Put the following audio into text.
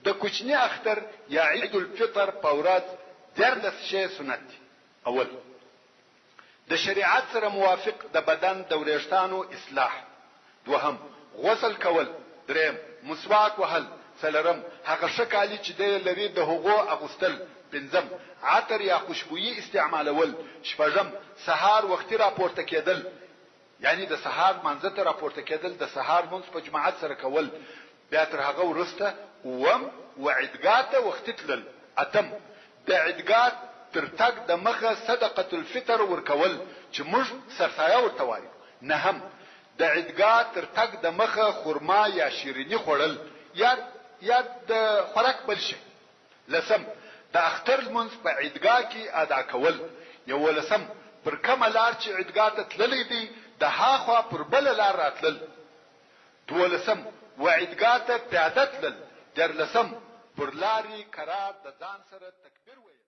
د کوچنی اختر یا عید الفطر په ورځ 14 شی سنت دي. اول، د شریعت سره موافق د بدن د وریښتانو اصلاح. دوهم، غسل کول. دریم، مسواک وهل. څلورم، هغه شکالي چې د لري د هغو اغوستل. پنځم، عطر یا خوشبويي استعمالول. شپږم، سحر وختي راپورته کېدل، یعنی د سحر منځ ته راپورته کېدل، د سحر منځ په جماعت سره کول. بیا تر هغه وروسته اوم، وعیدګاه ته وختي تلل. اتم، د عیدګاه تر تګ د مخه صدقه الفطر ورکول چې موږ سرسایه ورته وایو. نهم، د عیدګاه تر تګ د مخه خرما یا شیرینی خوړل یا د خوراک بل شي. لسم، د اختر لمونځ په عیدګاه کې ادا کول. یولسم، پر کومه لار چې عیدګاه ته تللی دی د هاخوا پر بل لار راتلل. دولسم، وعیدګاه ته پیاده تلل. دیارلسم، پر لارې قرار د ځان سره تکبیر ویل.